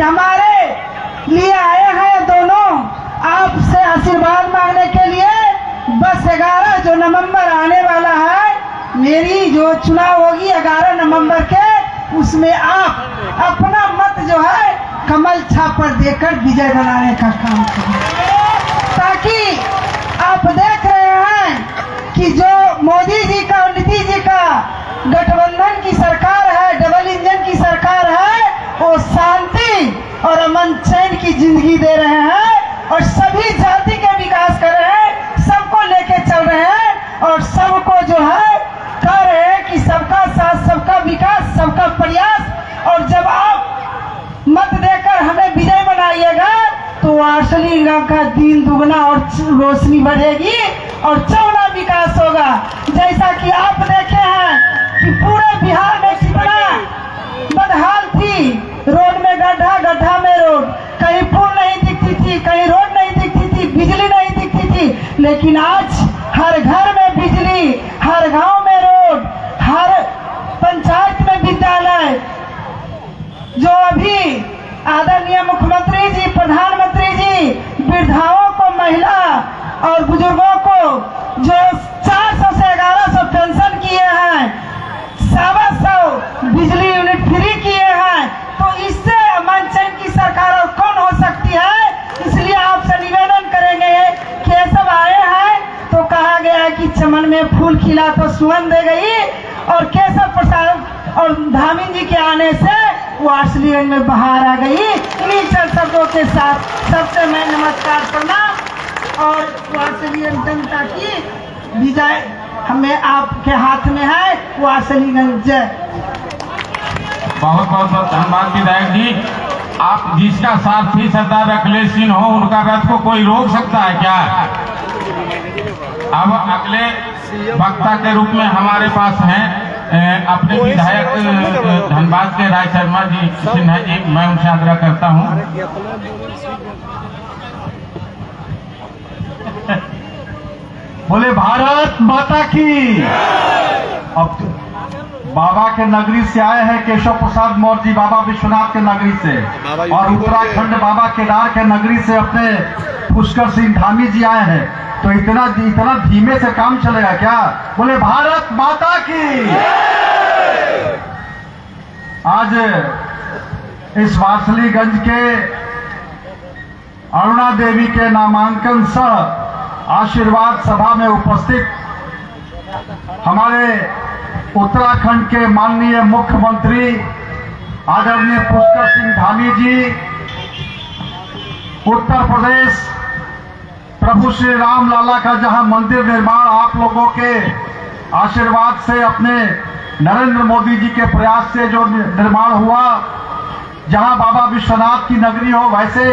कि हमारे लिए आए हैं दोनों आपसे आशीर्वाद मांगने के लिए। बस 11 जो नवंबर आने वाला है, मेरी जो चुनाव होगी 11 नवंबर के, उसमें आप अपना मत जो है कमल छाप पर देकर विजय बनाने का काम करें, ताकि आप देख रहे हैं कि जो मोदी जी का और नीतीश जी का गठबंधन की सरकार है, डबल इंजन की सरकार है, वो शांति और अमन चैन की जिंदगी दे रहे हैं और सभी जाति के विकास कर रहे हैं, सबको लेके चल रहे हैं और सबको जो है कह रहे हैं कि सबका साथ, सबका विकास, सबका प्रयास। और जब आप मत देकर हमें विजय बनाइएगा तो वार्षली का दिन दुगना और रोशनी बढ़ेगी और चौगुना विकास होगा। जैसा कि आप देखे हैं कि पूरे बिहार में कितना बदहाल थी, रोड में गड्ढा, गड्ढा में रोड, कहीं पुल नहीं दिखती थी, कहीं रोड नहीं दिखती थी, बिजली नहीं दिखती थी, लेकिन आज हर घर में बिजली, हर गांव में रोड, हर पंचायत में विद्यालय। जो अभी आदरणीय मुख्यमंत्री जी, प्रधानमंत्री जी वृद्धाओं को, महिला और बुजुर्गों को जो 400 से 1100 पेंशन किए हैं, 125 बिजली यूनिट फ्री किए हैं, तो इससे अमन चैन की सरकार और कौन हो सकती है। इसलिए आपसे निवेदन करेंगे कि ये सब आए हैं तो कहा गया है कि चमन में फूल खिला तो सुगंध दे गई, और केशव प्रसाद और धामीन जी के आने से वार्षलीगंज में बाहर आ गई। इन्हीं चंद शब्दों के साथ सबसे मैं नमस्कार करना और वार्षलीगंज जनता की विजय हमें आपके हाथ में है। वार्षलीगंज जय। बहुत बहुत धन्यवाद विधायक जी। आप जिसका सारथी सरदार अखिलेश सिंह हो, उनका रथ को कोई रोक सकता है क्या? अब अगले वक्ता के रूप में हमारे पास हैं अपने विधायक धनबाद के राय शर्मा जी सिन्हा जी, मैं उनसे आग्रह करता हूं। बोले भारत माता की। अब बाबा के नगरी से आए हैं केशव प्रसाद मौर्य जी, बाबा विश्वनाथ के नगरी से, और उत्तराखंड बाबा केदार के नगरी से अपने पुष्कर सिंह धामी जी आए हैं। तो इतना धीमे से काम चलेगा क्या? बोले भारत माता की। आज इस वार्षलीगंज के अरुणा देवी के नामांकन सह आशीर्वाद सभा में उपस्थित हमारे उत्तराखंड के माननीय मुख्यमंत्री आदरणीय पुष्कर सिंह धामी जी, उत्तर प्रदेश प्रभु श्री राम लाला का जहां मंदिर निर्माण आप लोगों के आशीर्वाद से, अपने नरेंद्र मोदी जी के प्रयास से जो निर्माण हुआ, जहां बाबा विश्वनाथ की नगरी हो, वैसे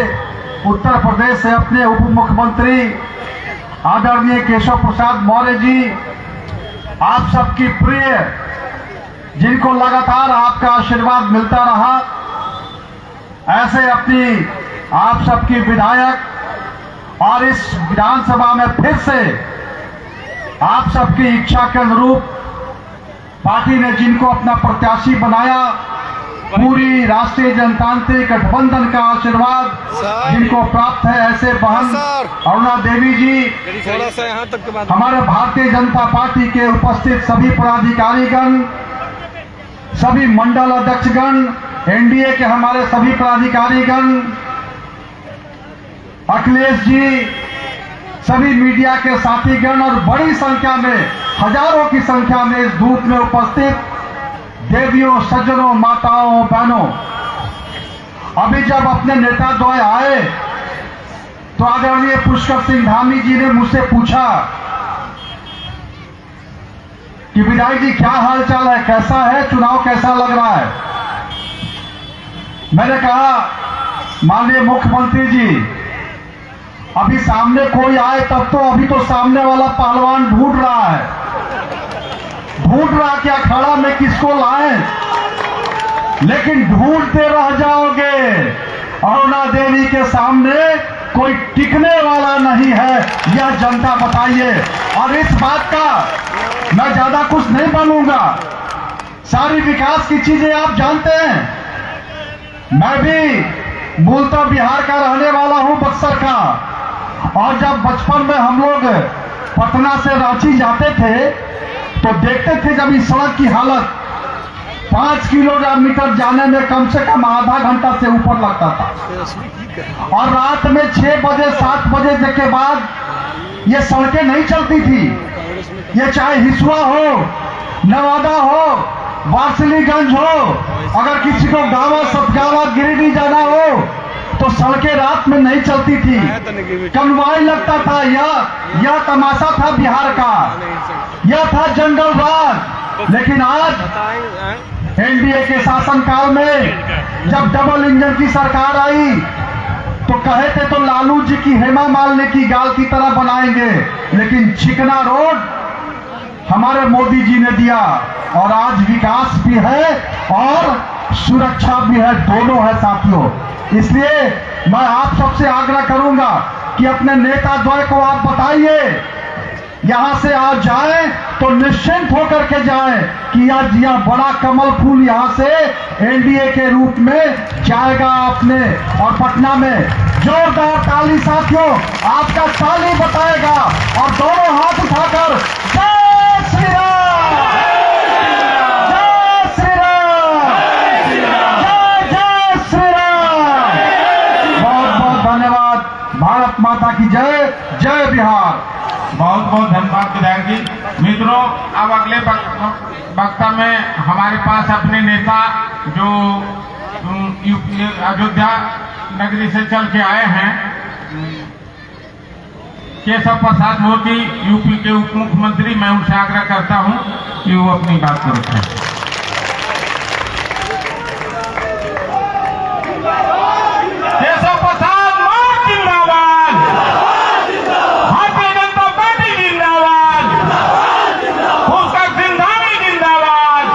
उत्तर प्रदेश से अपने उप मुख्यमंत्री आदरणीय केशव प्रसाद मौर्य जी, आप सबकी प्रिय, जिनको लगातार आपका आशीर्वाद मिलता रहा, ऐसे अपनी आप सबकी विधायक, और इस विधानसभा में फिर से आप सबकी इच्छा के अनुरूप पार्टी ने जिनको अपना प्रत्याशी बनाया, पूरी राष्ट्रीय जनतांत्रिक गठबंधन का आशीर्वाद जिनको प्राप्त है, ऐसे बहन अरुणा देवी जी, हमारे भारतीय जनता पार्टी के उपस्थित सभी पदाधिकारीगण, सभी मंडल अध्यक्षगण, एनडीए के हमारे सभी पदाधिकारीगण, अखिलेश जी, सभी मीडिया के साथीगण और बड़ी संख्या में, हजारों की संख्या में इस धूप में उपस्थित देवियों, सज्जनों, माताओं, बहनों, अभी जब अपने नेता द्वय आए तो आदरणीय पुष्कर सिंह धामी जी ने मुझसे पूछा कि विधायक जी क्या हाल चाल है, कैसा है, चुनाव कैसा लग रहा है? मैंने कहा माननीय मुख्यमंत्री जी, अभी सामने कोई आए तब तो, अभी तो सामने वाला पहलवान ढूंढ रहा क्या खड़ा में किसको लाए, लेकिन ढूंढते रह जाओगे। अरुणा देवी के सामने कोई टिकने वाला नहीं है, यह जनता बताइए। और इस बात का मैं ज्यादा कुछ नहीं बोलूंगा, सारी विकास की चीजें आप जानते हैं। मैं भी मूलतः बिहार का रहने वाला हूं, बक्सर का। और जब बचपन में हम लोग पटना से रांची जाते थे तो देखते थे जब इस सड़क की हालत 5 किलोमीटर जाने में कम से कम आधा घंटा से ऊपर लगता था। और रात में 6 बजे 7 बजे के बाद ये सड़कें नहीं चलती थी। ये चाहे हिसुआ हो, नवादा हो, वारसिलीगंज हो, अगर किसी को गावा सतगावा गिरिडीह जाना हो तो सड़कें रात में नहीं चलती थी, कन्वाई लगता था। यह तमाशा था बिहार का, यह था जंगल राज। लेकिन आज एनडीए के शासनकाल में जब डबल इंजन की सरकार आई तो कहे थे तो लालू जी की हेमा मालिनी की गाल की तरह बनाएंगे, लेकिन चिकना रोड हमारे मोदी जी ने दिया। और आज विकास भी है और सुरक्षा भी है, दोनों है साथियों। इसलिए मैं आप सबसे आग्रह करूंगा कि अपने नेता द्वय को आप बताइए, यहां से आज जाए तो निश्चिंत होकर के जाए कि आज यह बड़ा कमल फूल यहां से एनडीए के रूप में जाएगा अपने। और पटना में जोरदार ताली साथियों, आपका ताली बताएगा। और दोनों हाथ उठाकर जय श्री राम, जय श्री राम, जय जय श्री राम। बहुत बहुत धन्यवाद। भारत माता की जय, जय बिहार। बहुत बहुत धन्यवाद विधायक जी। मित्रों, अब अगले वक्ता में हमारे पास अपने नेता जो अयोध्या नगरी से चल के आए हैं, केशव प्रसाद मौर्य, यूपी के उप मुख्यमंत्री, मैं उनसे आग्रह करता हूं कि वो अपनी बात को रखें। केशव प्रसाद मौर्य जिंदाबाद, भारतीय जनता पार्टी जिंदाबाद, पुष्कर सिंघानी जिंदाबाद,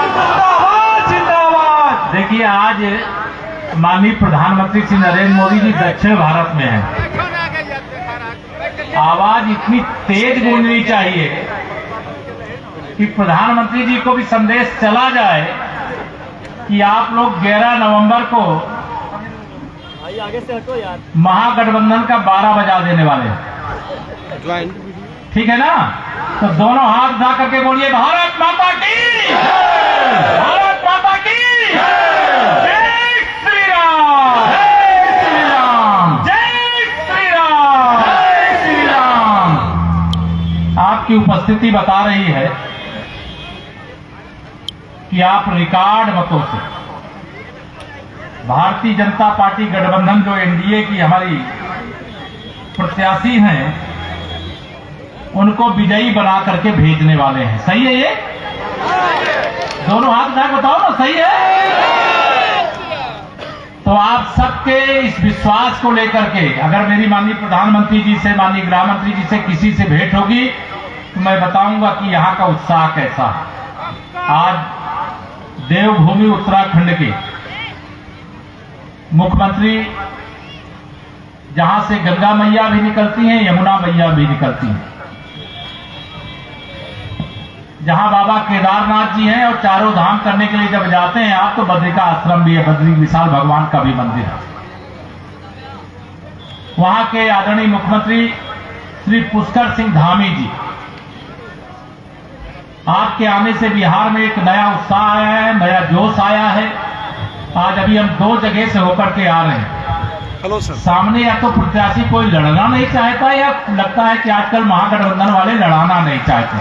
जिंदाबाद। देखिए, आज माननीय प्रधानमंत्री श्री नरेंद्र मोदी जी दक्षिण भारत में हैं। आवाज इतनी तेज गूंजनी चाहिए कि प्रधानमंत्री जी को भी संदेश चला जाए कि आप लोग 11 नवंबर को आगे से हटो यार, महागठबंधन का 12 बजा देने वाले हैं। ठीक है ना? तो दोनों हाथ उठा करके बोलिए भारत माता की, भारत माता की जय श्री राम, जय श्री राम, जय श्री राम, जय श्री राम। आपकी उपस्थिति बता रही है कि आप रिकॉर्ड मतों से भारतीय जनता पार्टी गठबंधन जो एनडीए की हमारी प्रत्याशी हैं, उनको विजयी बना करके भेजने वाले हैं। सही है? ये दोनों हाथ उठा बताओ ना, सही है? तो आप सबके इस विश्वास को लेकर के अगर मेरी माननीय प्रधानमंत्री जी से, माननीय गृह मंत्री जी से किसी से भेंट होगी तो मैं बताऊंगा कि यहां का उत्साह कैसा है। आज देवभूमि उत्तराखंड के मुख्यमंत्री, जहां से गंगा मैया भी निकलती हैं, यमुना मैया भी निकलती हैं, जहां बाबा केदारनाथ जी हैं और चारों धाम करने के लिए जब जाते हैं आप तो बद्री का आश्रम भी है, बद्री विशाल भगवान का भी मंदिर है। वहां के आदरणीय मुख्यमंत्री श्री पुष्कर सिंह धामी जी, आपके आने से बिहार में एक नया उत्साह आया है, नया जोश आया है। आज अभी हम 2 जगह से होकर के आ रहे हैं। Hello sir. सामने या तो प्रत्याशी कोई लड़ना नहीं चाहता या लगता है कि आजकल महागठबंधन वाले लड़ाना नहीं चाहते।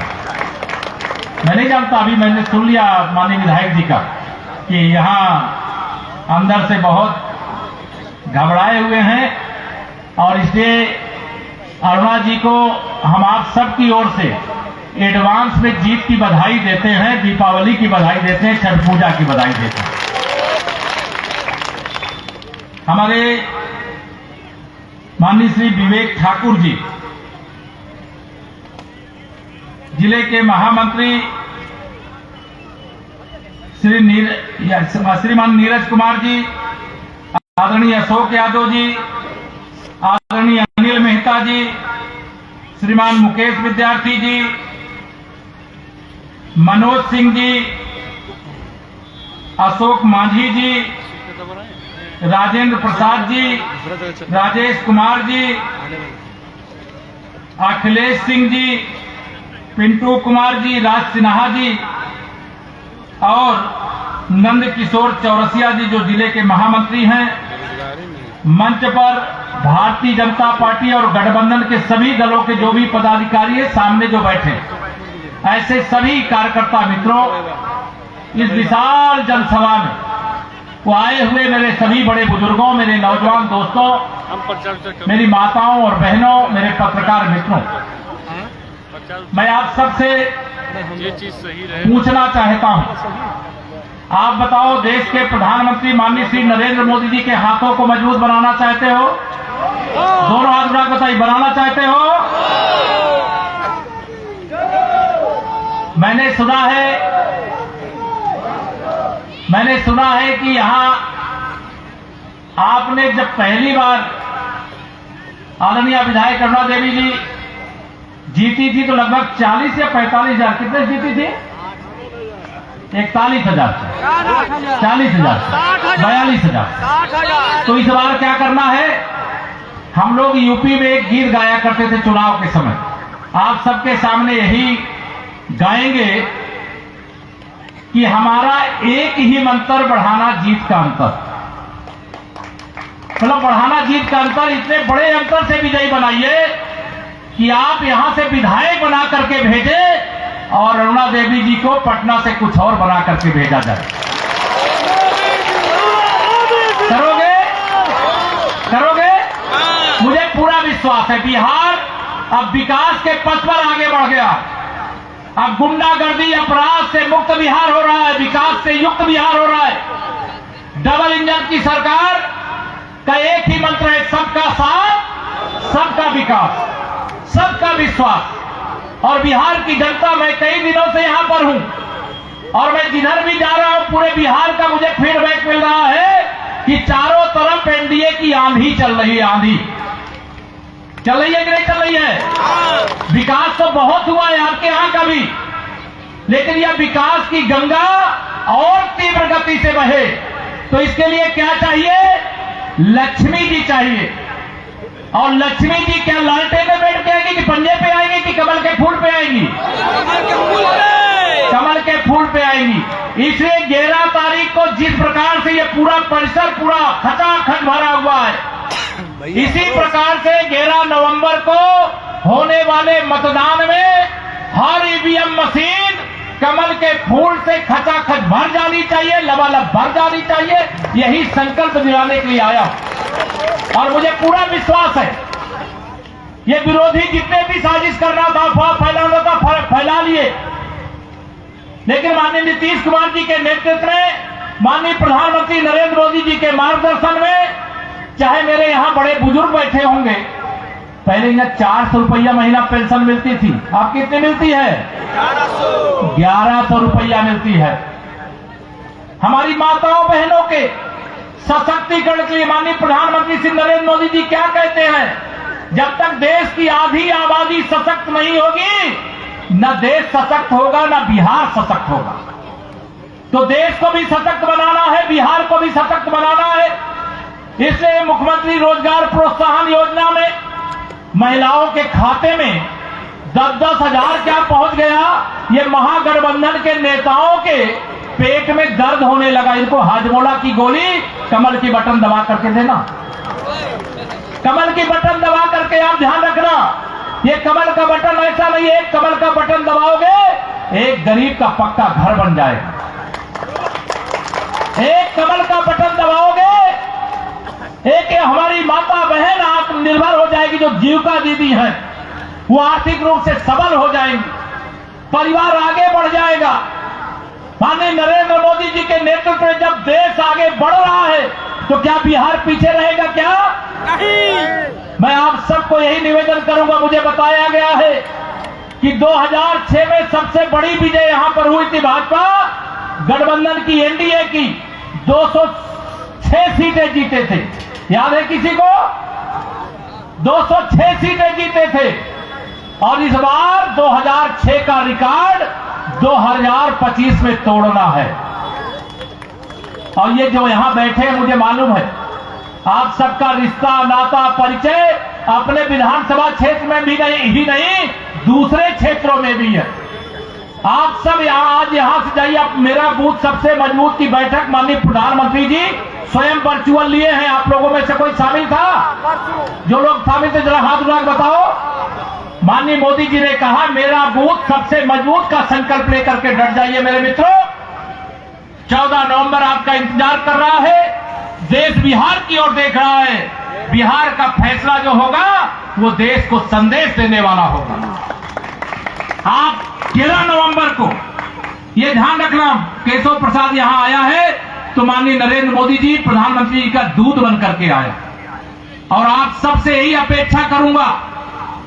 मैं नहीं जानता, अभी मैंने सुन लिया माननीय विधायक जी का कि यहां अंदर से बहुत घबराए हुए हैं और इसलिए अरुणा जी को हम आप सबकी ओर से एडवांस में जीत की बधाई देते हैं, दीपावली की बधाई देते हैं, छठ पूजा की बधाई देते हैं। हमारे माननीय श्री विवेक ठाकुर जी, जिले के महामंत्री श्रीमान नीरज कुमार जी, आदरणीय अशोक यादव जी, आदरणीय अनिल मेहता जी, श्रीमान मुकेश विद्यार्थी जी, मनोज सिंह जी, अशोक मांझी जी, राजेंद्र प्रसाद जी, राजेश कुमार जी, अखिलेश सिंह जी, पिंटू कुमार जी, राज सिन्हा जी और नंद किशोर चौरसिया जी जो जिले के महामंत्री हैं। मंच पर भारतीय जनता पार्टी और गठबंधन के सभी दलों के जो भी पदाधिकारी हैं सामने जो बैठे, ऐसे सभी कार्यकर्ता मित्रों, इस विशाल जनसभा में वो आए हुए मेरे सभी बड़े बुजुर्गों, मेरे नौजवान दोस्तों, मेरी माताओं और बहनों, मेरे पत्रकार मित्रों, मैं आप सबसे पूछना चाहता हूं, आप बताओ, देश के प्रधानमंत्री माननीय श्री नरेंद्र मोदी जी के हाथों को मजबूत बनाना चाहते हो? दोनों हाथ उठा के बताइए, बनाना चाहते हो? मैंने सुना है कि यहां आपने जब पहली बार आदरणीय विधायक अरुणा देवी जी जीती थी तो लगभग 40 या 45 हजार, कितने जीती थी? 41,000 से 40,000 से 42,000। तो इस बार क्या करना है? हम लोग यूपी में एक गीत गाया करते थे चुनाव के समय, आप सबके सामने यही गाएंगे कि हमारा एक ही मंत्र, बढ़ाना जीत का अंतर। मतलब बढ़ाना जीत का अंतर, इतने बड़े अंतर से विजयी बनाइए कि आप यहां से विधायक बना करके भेजे और अरुणा देवी जी को पटना से कुछ और बना करके भेजा जाए। करोगे? मुझे पूरा विश्वास है बिहार अब विकास के पथ पर आगे बढ़ गया। अब गुंडागर्दी, अपराध से मुक्त बिहार हो रहा है, विकास से युक्त बिहार हो रहा है। डबल इंजन की सरकार का एक ही मंत्र है, सबका साथ, सबका विकास, सबका विश्वास। और बिहार की जनता, मैं कई दिनों से यहां पर हूं और मैं जिधर भी जा रहा हूं पूरे बिहार का मुझे फीडबैक मिल रहा है कि चारों तरफ एनडीए की आंधी चल रही है। आंधी चल रही है कि नहीं चल रही है? विकास तो बहुत हुआ है आपके यहां का भी, लेकिन यह विकास की गंगा और तीव्र गति से बहे तो इसके लिए क्या चाहिए? लक्ष्मी जी चाहिए। और लक्ष्मी जी क्या लालटेन में बैठ के आएंगी कि पंजे पे आएंगी कि कमल के फूल पे आएंगी? कमल के फूल पे आएंगी। इसलिए 11 तारीख को जिस प्रकार से ये पूरा परिसर पूरा खचाखच भरा हुआ है, इसी प्रकार से 11 नवंबर को होने वाले मतदान में हर ईवीएम मशीन कमल के फूल से खचाखच भर जानी चाहिए, लबालब भर जानी चाहिए। यही संकल्प दिलाने के लिए आया और मुझे पूरा विश्वास है ये विरोधी जितने भी साजिश करना था, अफवाह फैलाना था, फैला लिए, लेकिन माननीय नीतीश कुमार जी के नेतृत्व में, माननीय प्रधानमंत्री नरेंद्र मोदी जी के मार्गदर्शन में, चाहे मेरे यहां बड़े बुजुर्ग बैठे होंगे, पहले यहाँ 400 रुपया महीना पेंशन मिलती थी, आप कितनी मिलती है? 1100 रुपया मिलती है। हमारी माताओं बहनों के सशक्तिकरण के लिए माननीय प्रधानमंत्री श्री नरेंद्र मोदी जी क्या कहते हैं? जब तक देश की आधी आबादी सशक्त नहीं होगी, न देश सशक्त होगा न बिहार सशक्त होगा। तो देश को भी सशक्त बनाना है, बिहार को भी सशक्त बनाना है। इसलिए मुख्यमंत्री रोजगार प्रोत्साहन योजना में महिलाओं के खाते में 10-10 हजार क्या पहुंच गया। ये महागठबंधन के नेताओं के पेट में दर्द होने लगा, इनको हाजमोला की गोली कमल की बटन दबा करके देना। कमल की बटन दबा करके आप ध्यान रखना, ये कमल का बटन ऐसा नहीं है, कमल का बटन दबाओगे एक गरीब का पक्का घर बन जाएगा। एक कमल का बटन दबाओगे एक हमारी माता बहन आत्मनिर्भर हो जाएगी, जो जीविका दीदी है वो आर्थिक रूप से सबल हो जाएंगी, परिवार आगे बढ़ जाएगा। माननीय नरेंद्र मोदी जी के नेतृत्व में जब देश आगे बढ़ रहा है तो क्या बिहार पीछे रहेगा? क्या नहीं। मैं आप सबको यही निवेदन करूंगा, मुझे बताया गया है कि 2006 में सबसे बड़ी विजय यहां पर हुई थी भाजपा गठबंधन की, एनडीए की 206 सीटें जीते थे, याद है किसी को? 206 सीटें जीते थे। और इस बार 2006 का रिकॉर्ड 2025 में तोड़ना है। और ये जो यहां बैठे हैं मुझे मालूम है आप सबका रिश्ता नाता परिचय अपने विधानसभा क्षेत्र में भी नहीं दूसरे क्षेत्रों में भी है। आप सब आज यहां से जाइए। आप मेरा बूथ सबसे मजबूत की बैठक माननीय प्रधानमंत्री जी स्वयं वर्चुअल लिए हैं। आप लोगों में से कोई शामिल था? जो लोग शामिल थे जरा हाथ उठा बताओ। माननीय मोदी जी ने कहा मेरा बूथ सबसे मजबूत का संकल्प लेकर के डट जाइए मेरे मित्रों। 14 नवंबर आपका इंतजार कर रहा है। देश बिहार की ओर देख रहा है। बिहार का फैसला जो होगा वो देश को संदेश देने वाला होगा। आप 13 नवंबर को ये ध्यान रखना, केशव प्रसाद यहां आया है तो माननीय नरेंद्र मोदी जी प्रधानमंत्री जी का दूत बन करके आया। और आप सबसे यही अपेक्षा करूंगा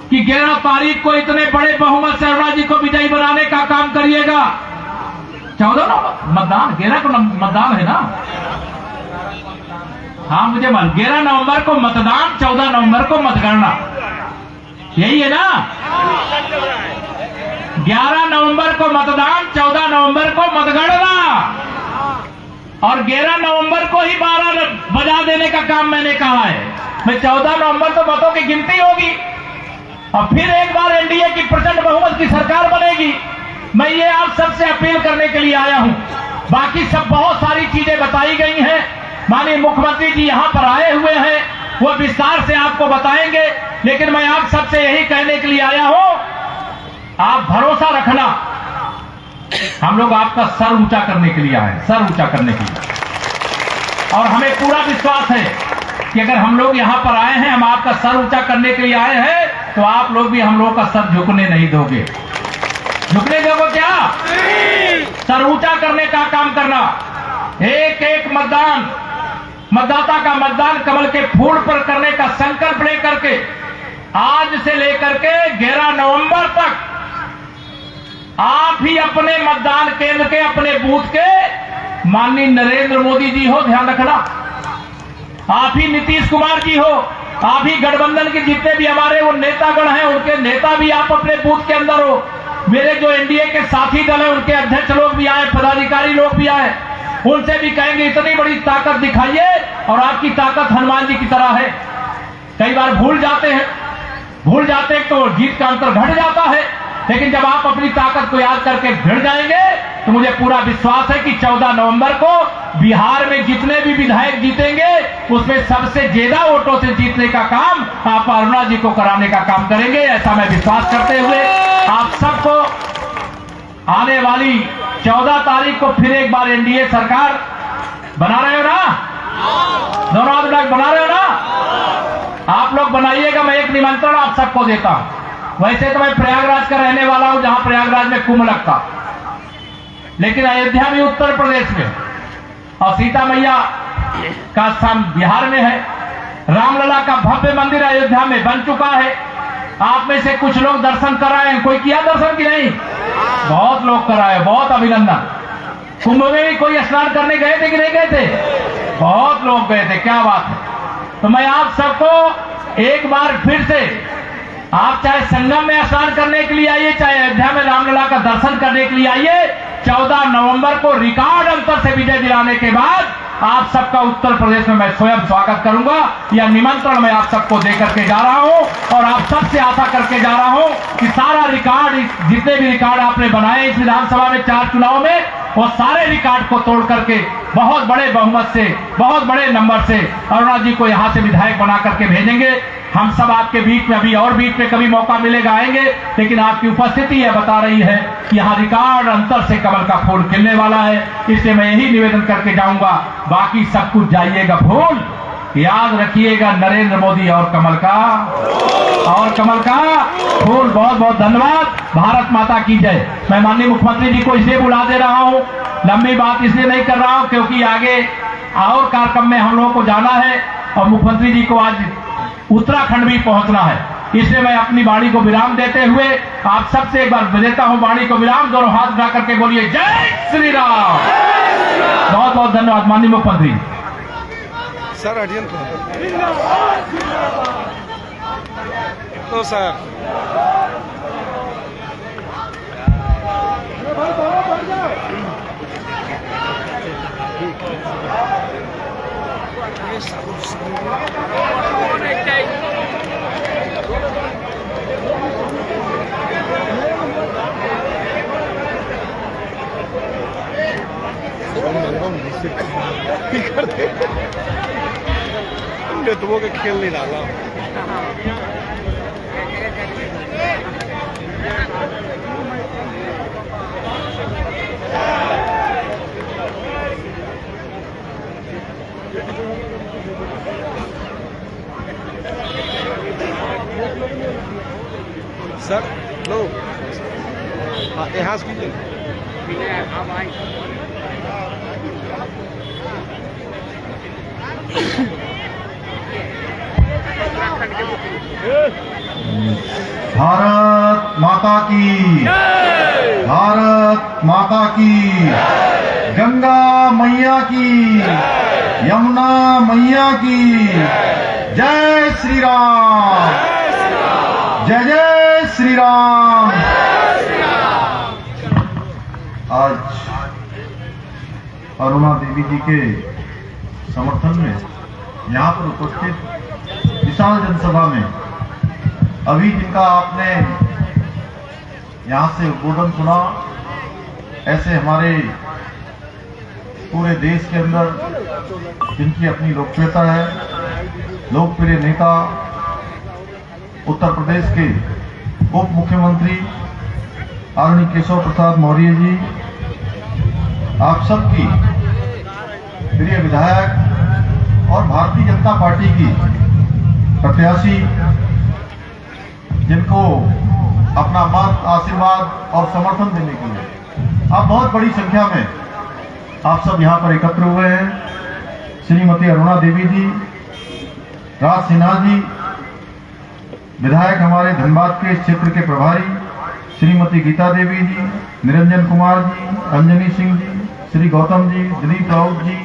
कि 11 तारीख को इतने बड़े बहुमत से अरुणा जी को विजयी बनाने का काम करिएगा। 14 नवंबर मतदान, 11 को मतदान है ना? हाँ मुझे 11 नवंबर को मतदान, 14 नवंबर को मतगणना, यही है ना? 11 नवंबर को मतदान, 14 नवंबर को मतगणना और 11 नवंबर को ही 12 बजा देने का काम मैंने कहा है। मैं 14 नवंबर तो मतों की गिनती होगी और फिर एक बार एनडीए की प्रचंड बहुमत की सरकार बनेगी। मैं ये आप सबसे अपील करने के लिए आया हूं। बाकी सब बहुत सारी चीजें बताई गई हैं। माननीय मुख्यमंत्री जी यहां पर आए हुए हैं, वो विस्तार से आपको बताएंगे। लेकिन मैं आप सबसे यही कहने के लिए आया हूं, आप भरोसा रखना, हम लोग आपका सर ऊंचा करने के लिए आए, सर ऊंचा करने के लिए। और हमें पूरा विश्वास है कि अगर हम लोग यहां पर आए हैं, हम आपका सर ऊंचा करने के लिए आए हैं, तो आप लोग भी हम लोग का सर झुकने नहीं दोगे। झुकने दोगे क्या? सर ऊंचा करने का काम करना। एक एक मतदाता का मतदान कमल के फूल पर करने का संकल्प लेकर के आज से लेकर के 11 नवंबर तक आप ही अपने मतदान केंद्र के, अपने बूथ के माननीय नरेंद्र मोदी जी हो, ध्यान रखना, आप ही नीतीश कुमार जी हो, आप ही गठबंधन के जितने भी हमारे वो नेतागण हैं, उनके नेता भी आप अपने बूथ के अंदर हो। मेरे जो एनडीए के साथी दल है उनके अध्यक्ष लोग भी आए, पदाधिकारी लोग भी आए, उनसे भी कहेंगे इतनी बड़ी ताकत दिखाइए। और आपकी ताकत हनुमान जी की तरह है। कई बार भूल जाते हैं तो जीत का अंतर घट जाता है, लेकिन जब आप अपनी ताकत को याद करके भिड़ जाएंगे तो मुझे पूरा विश्वास है कि 14 नवंबर को बिहार में जितने भी विधायक जीतेंगे उसमें सबसे ज्यादा वोटों से जीतने का काम आप अरुणा जी को कराने का काम करेंगे। ऐसा मैं विश्वास करते हुए आप सबको आने वाली 14 तारीख को फिर एक बार एनडीए सरकार बना रहे हो ना? दोनों हाथ उठा बना रहे हो ना? आप लोग बनाइएगा। मैं एक निमंत्रण आप सबको देता हूं। वैसे तो मैं प्रयागराज का रहने वाला हूं, जहां प्रयागराज में कुंभ लगता, लेकिन अयोध्या भी उत्तर प्रदेश में और सीता मैया का स्थान बिहार में है। रामलला का भव्य मंदिर अयोध्या में बन चुका है। आप में से कुछ लोग दर्शन कराए हैं, कोई किया दर्शन की नहीं? बहुत लोग कराए, बहुत अभिनंदन। कुंभ में भी कोई स्नान करने गए थे कि नहीं गए थे? बहुत लोग गए थे, क्या बात है। तो मैं आप सबको एक बार फिर से, आप चाहे संगम में स्नान करने के लिए आइए, चाहे अयोध्या में रामलला का दर्शन करने के लिए आइए। 14 नवंबर को रिकॉर्ड अंतर से विजय दिलाने के बाद आप सबका उत्तर प्रदेश में मैं स्वयं स्वागत करूंगा। यह निमंत्रण मैं आप सबको देकर के जा रहा हूं और आप सबसे आशा करके जा रहा हूं कि सारा रिकॉर्ड, जितने भी रिकॉर्ड आपने बनाए इस विधानसभा में 4 चुनाव में, वो सारे रिकॉर्ड को तोड़ करके बहुत बड़े बहुमत से, बहुत बड़े नंबर से अरुणा जी को यहां से विधायक बना करके भेजेंगे। हम सब आपके बीच में, अभी और बीच में कभी मौका मिलेगा आएंगे, लेकिन आपकी उपस्थिति यह बता रही है कि यहाँ रिकॉर्ड अंतर से कमल का फूल खिलने वाला है। इसलिए मैं यही निवेदन करके जाऊंगा। बाकी सब कुछ जाइएगा भूल, याद रखिएगा नरेंद्र मोदी और कमल का फूल। बहुत बहुत धन्यवाद। भारत माता की जय। मैं माननीय मुख्यमंत्री जी को इसलिए बुला दे रहा हूं, लंबी बात इसलिए नहीं कर रहा हूं क्योंकि आगे और कार्यक्रम में हम लोगों को जाना है और मुख्यमंत्री जी को आज उत्तराखंड भी पहुंचना है। इसलिए मैं अपनी वाणी को विराम देते हुए आप सबसे एक बार देता हूं वाणी को विराम। दोनों हाथ उठा करके बोलिए जय श्री राम। बहुत बहुत धन्यवाद माननीय मुख्यमंत्री। सर अडियन तो सर नेतुओं के खेल नहीं डाला। सर लो यहाँ से कीजिए। भारत माता की, भारत माता की, गंगा मैया की, यमुना मैया की, जय श्री राम, जय जय श्री राम। आज अरुणा देवी जी के समर्थन में यहाँ पर उपस्थित विशाल जनसभा में अभी जिनका आपने यहाँ से उद्बोधन सुना, ऐसे हमारे पूरे देश के अंदर जिनकी अपनी लोकप्रियता है, लोकप्रिय नेता उत्तर प्रदेश के उप मुख्यमंत्री आदरणीय केशव प्रसाद मौर्य जी, आप सबकी प्रिय विधायक और भारतीय जनता पार्टी की प्रत्याशी, जिनको अपना मत, आशीर्वाद और समर्थन देने के लिए आप बहुत बड़ी संख्या में आप सब यहाँ पर एकत्र हुए हैं। श्रीमती अरुणा देवी जी, राज सिन्हा जी, विधायक हमारे धनबाद के इस क्षेत्र के प्रभारी श्रीमती गीता देवी जी, निरंजन कुमार जी, अंजनी सिंह जी, श्री गौतम जी, दिलीप राउत जी,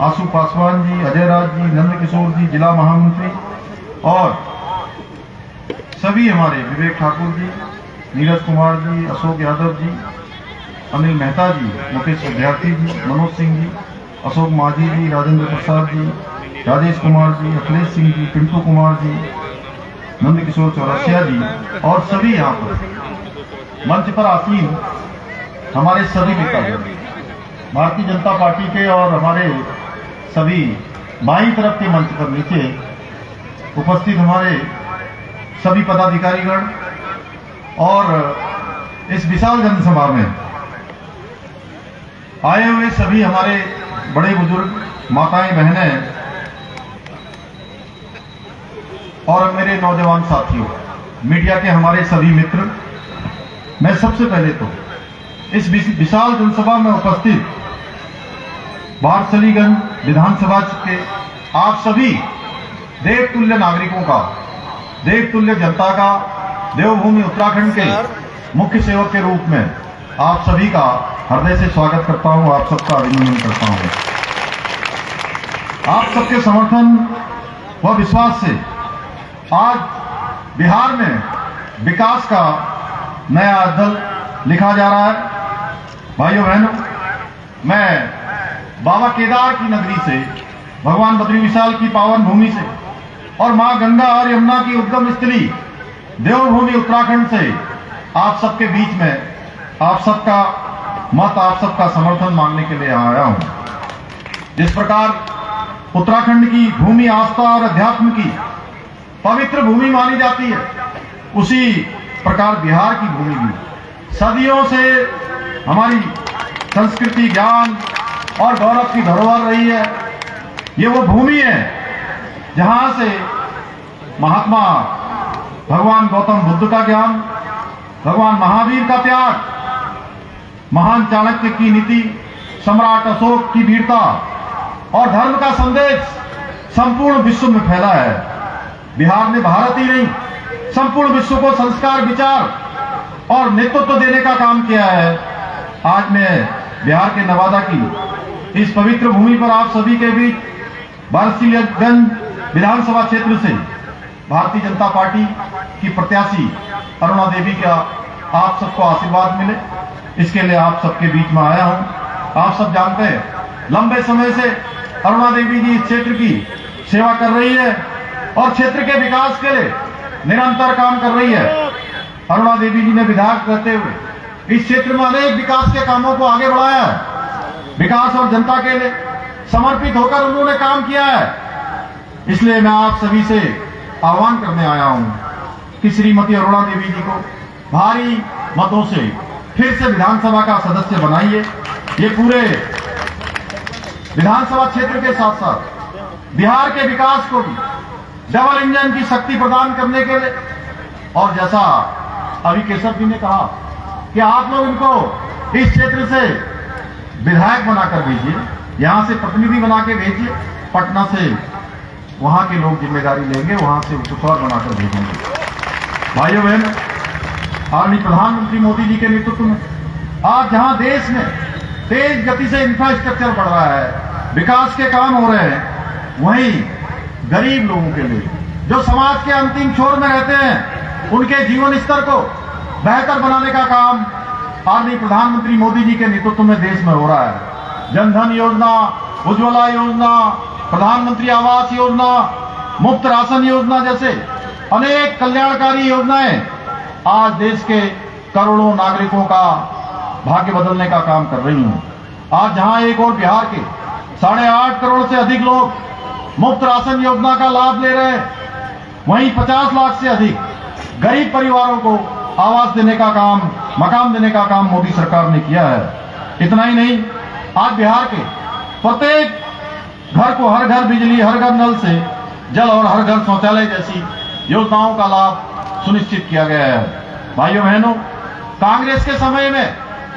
आशु पासवान जी, अजय राज जी, नंद किशोर जी, जिला महामंत्री, और सभी हमारे विवेक ठाकुर जी, नीरज कुमार जी, अशोक यादव जी, अनिल मेहता जी, मुकेश विद्यार्थी जी, मनोज सिंह जी, अशोक माझी जी, राजेंद्र प्रसाद जी, राजेश कुमार जी, अखिलेश सिंह जी, पिंटू कुमार जी, नंद किशोर चौरसिया जी, और सभी यहाँ पर मंच पर आसीन हमारे सभी नेतागण, भारतीय जनता पार्टी के और हमारे सभी बाईं तरफ के मंच पर नीचे उपस्थित हमारे सभी पदाधिकारीगण और इस विशाल जनसभा में आए हुए सभी हमारे बड़े बुजुर्ग, माताएं, बहनें और मेरे नौजवान साथियों, मीडिया के हमारे सभी मित्र, मैं सबसे पहले तो इस विशाल जनसभा में उपस्थित वारसलीगंज विधानसभा के आप सभी देवतुल्य नागरिकों का, देवतुल्य जनता का, देवभूमि उत्तराखंड के मुख्य सेवक के रूप में आप सभी का हृदय से स्वागत करता हूं, आप सबका अभिनंदन करता हूं। आप सबके समर्थन व विश्वास से आज बिहार में विकास का नया अध्याय लिखा जा रहा है। भाइयों बहनों, मैं बाबा केदार की नगरी से, भगवान बद्री विशाल की पावन भूमि से और मां गंगा और यमुना की उद्गम स्थली देवभूमि उत्तराखंड से आप सबके बीच में आप सबका मत, आप सबका समर्थन मांगने के लिए आया हूं। जिस प्रकार उत्तराखंड की भूमि आस्था और अध्यात्म की पवित्र भूमि मानी जाती है, उसी प्रकार बिहार की भूमि भी सदियों से हमारी संस्कृति, ज्ञान और गौरव की धरोहर रही है। ये वो भूमि है जहां से महात्मा भगवान गौतम बुद्ध का ज्ञान, भगवान महावीर का त्याग, महान चाणक्य की नीति, सम्राट अशोक की वीरता और धर्म का संदेश संपूर्ण विश्व में फैला है। बिहार ने भारत ही नहीं, संपूर्ण विश्व को संस्कार, विचार और नेतृत्व देने का काम किया है। आज मैं बिहार के नवादा की इस पवित्र भूमि पर आप सभी के बीच वारसीगंज विधानसभा क्षेत्र से भारतीय जनता पार्टी की प्रत्याशी अरुणा देवी का आप सबको आशीर्वाद मिले, इसके लिए आप सबके बीच में आया हूं। आप सब जानते हैं, लंबे समय से अरुणा देवी जी इस क्षेत्र की सेवा कर रही है और क्षेत्र के विकास के लिए निरंतर काम कर रही है। अरुणा देवी जी ने विधायक रहते हुए इस क्षेत्र में अनेक विकास के कामों को आगे बढ़ाया है। विकास और जनता के लिए समर्पित होकर उन्होंने काम किया है। इसलिए मैं आप सभी से आह्वान करने आया हूं कि श्रीमती अरुणा देवी जी को भारी मतों से फिर से विधानसभा का सदस्य बनाइए। ये पूरे विधानसभा क्षेत्र के साथ साथ बिहार के विकास को भी डबल इंजन की शक्ति प्रदान करने के लिए, और जैसा अभी केशव जी ने कहा कि आप लोग इनको इस क्षेत्र से विधायक बनाकर भेजिए, यहां से प्रतिनिधि बना के भेजिए, पटना से वहां के लोग जिम्मेदारी लेंगे, वहां से उपसर बनाकर भेजेंगे। भाइयों बहन, आदरणीय प्रधानमंत्री मोदी जी के नेतृत्व में आज जहां देश में तेज गति से इंफ्रास्ट्रक्चर बढ़ रहा है, विकास के काम हो रहे हैं, वहीं गरीब लोगों के लिए जो समाज के अंतिम छोर में रहते हैं, उनके जीवन स्तर को बेहतर बनाने का काम आदरणीय प्रधानमंत्री मोदी जी के नेतृत्व में देश में हो रहा है। जनधन योजना, उज्ज्वला योजना, प्रधानमंत्री आवास योजना, मुफ्त राशन योजना जैसे अनेक कल्याणकारी योजनाएं आज देश के करोड़ों नागरिकों का भाग्य बदलने का काम कर रही हैं। आज जहां एक और बिहार के 8.5 करोड़ से अधिक लोग मुफ्त राशन योजना का लाभ ले रहे हैं, वहीं 50 लाख से अधिक गरीब परिवारों को आवास देने का काम, मकान देने का काम मोदी सरकार ने किया है। इतना ही नहीं, आज बिहार के प्रत्येक घर को हर घर बिजली, हर घर नल से जल और हर घर शौचालय जैसी योजनाओं का लाभ सुनिश्चित किया गया है। भाइयों बहनों, कांग्रेस के समय में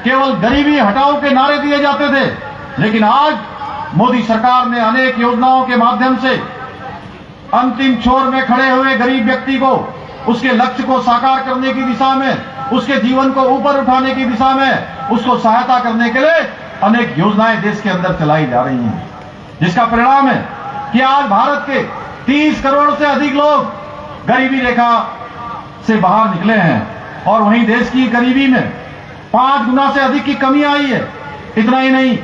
केवल गरीबी हटाओ के नारे दिए जाते थे, लेकिन आज मोदी सरकार ने अनेक योजनाओं के माध्यम से अंतिम छोर में खड़े हुए गरीब व्यक्ति को उसके लक्ष्य को साकार करने की दिशा में, उसके जीवन को ऊपर उठाने की दिशा में उसको सहायता करने के लिए अनेक योजनाएं देश के अंदर चलाई जा रही हैं, जिसका परिणाम है कि आज भारत के 30 करोड़ से अधिक लोग गरीबी रेखा से बाहर निकले हैं और वहीं देश की गरीबी में 5 गुना से अधिक की कमी आई है। इतना ही नहीं,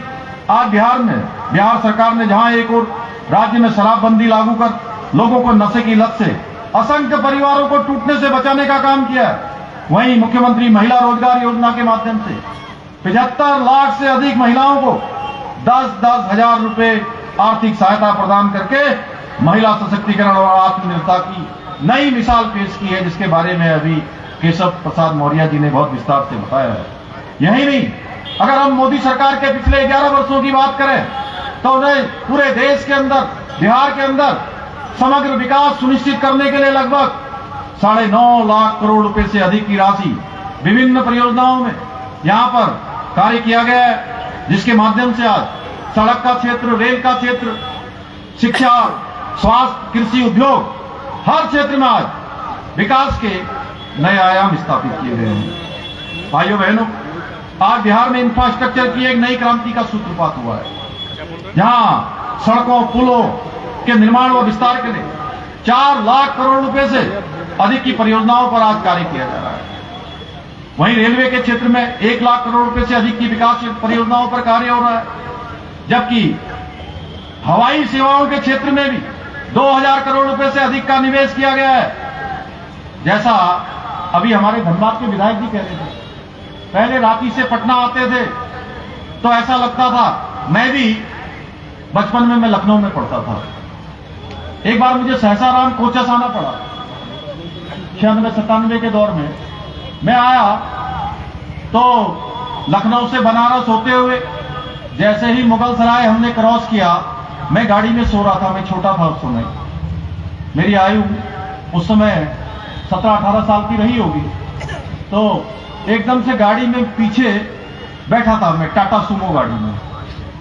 आज बिहार सरकार ने जहां एक और राज्य में शराबबंदी लागू कर लोगों को नशे की लत से असंख्य परिवारों को टूटने से बचाने का काम किया है, वहीं मुख्यमंत्री महिला रोजगार योजना के माध्यम से 75 लाख से अधिक महिलाओं को 10-10 हजार रुपए आर्थिक सहायता प्रदान करके महिला सशक्तिकरण और आत्मनिर्भरता की नई मिसाल पेश की है, जिसके बारे में अभी केशव प्रसाद मौर्य जी ने बहुत विस्तार से बताया है। यही नहीं, अगर हम मोदी सरकार के पिछले 11 वर्षों की बात करें तो उन्हें पूरे देश के अंदर, बिहार के अंदर समग्र विकास सुनिश्चित करने के लिए लगभग 9.5 लाख करोड़ रुपए से अधिक की राशि विभिन्न परियोजनाओं में यहां पर कार्य किया गया है, जिसके माध्यम से आज सड़क का क्षेत्र, रेल का क्षेत्र, शिक्षा, स्वास्थ्य, कृषि, उद्योग, हर क्षेत्र में आज विकास के नए आयाम स्थापित किए गए हैं। भाइयों बहनों, आज बिहार में इंफ्रास्ट्रक्चर की एक नई क्रांति का सूत्रपात हुआ है, जहां सड़कों, पुलों के निर्माण व विस्तार के लिए 4 लाख करोड़ रुपए से अधिक की परियोजनाओं पर आज कार्य किया जा रहा है। वहीं रेलवे के क्षेत्र में 1 लाख करोड़ रुपए से अधिक की विकास परियोजनाओं पर कार्य हो रहा है, जबकि हवाई सेवाओं के क्षेत्र में भी 2000 करोड़ रुपए से अधिक का निवेश किया गया है। जैसा अभी हमारे धनबाद के विधायक जी कह रहे थे, पहले रांची से पटना आते थे तो ऐसा लगता था, मैं भी बचपन में मैं लखनऊ में पढ़ता था, एक बार मुझे सहसाराम कोचस आना पड़ा, 96-97 के दौर में मैं आया तो लखनऊ से बनारस होते हुए जैसे ही मुगल सराय हमने क्रॉस किया, मैं गाड़ी में सो रहा था, मैं छोटा था उस समय, मेरी आयु उस समय 17-18 साल की रही होगी, तो एकदम से गाड़ी में पीछे बैठा था मैं, टाटा सुमो गाड़ी में,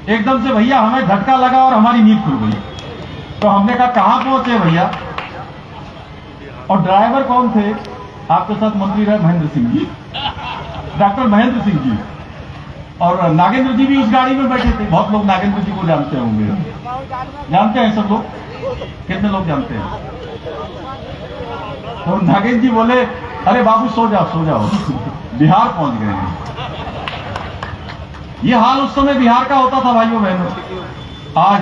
एकदम से भैया हमें झटका लगा और हमारी नींद खुल गई। तो हमने कहा कहां पहुंचे भैया, और ड्राइवर कौन थे, आपके साथ मंत्री रहे महेंद्र सिंह जी, डॉक्टर महेंद्र सिंह जी, और नागेंद्र जी भी उस गाड़ी में बैठे थे। बहुत लोग नागेंद्र जी को जानते होंगे, जानते हैं सब लोग, कितने लोग जानते हैं? तो नागेंद्र जी बोले, अरे बाबू सो जाओ सो जाओ, बिहार पहुंच गए हैं। ये हाल उस समय बिहार का होता था भाइयों बहनों। आज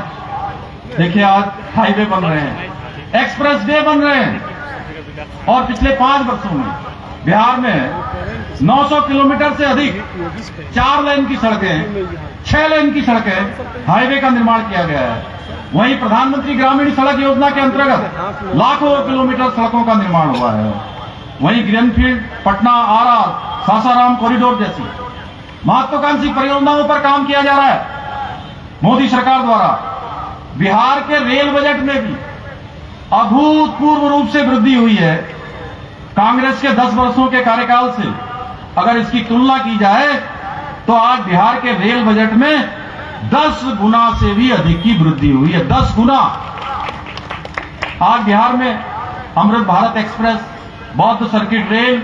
देखिए आज हाईवे बन रहे हैं, एक्सप्रेस वे बन रहे हैं और पिछले 5 वर्षों में बिहार में 900 किलोमीटर से अधिक 4 लेन की सड़कें, 6 लेन की सड़कें, हाईवे का निर्माण किया गया है। वहीं प्रधानमंत्री ग्रामीण सड़क योजना के अंतर्गत लाखों किलोमीटर सड़कों का निर्माण हुआ है। वहीं ग्रीनफील्ड पटना आरा सासाराम कॉरिडोर जैसी महत्वाकांक्षी परियोजनाओं पर काम किया जा रहा है। मोदी सरकार द्वारा बिहार के रेल बजट में भी अभूतपूर्व रूप से वृद्धि हुई है। कांग्रेस के 10 वर्षों के कार्यकाल से अगर इसकी तुलना की जाए तो आज बिहार के रेल बजट में 10 गुना से भी अधिक की वृद्धि हुई है, 10 गुना। आज बिहार में अमृत भारत एक्सप्रेस, बौद्ध सर्किट रेल,